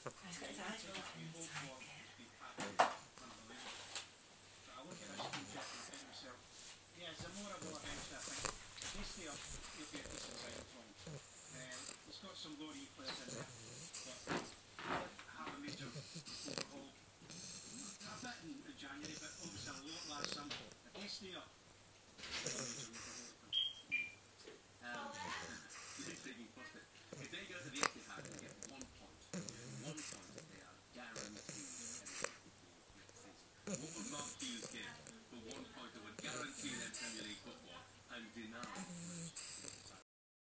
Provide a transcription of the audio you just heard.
Yeah, Zamora will eventually, I think. If they stay up, he'll be a decent signing from. He's got some low players in there.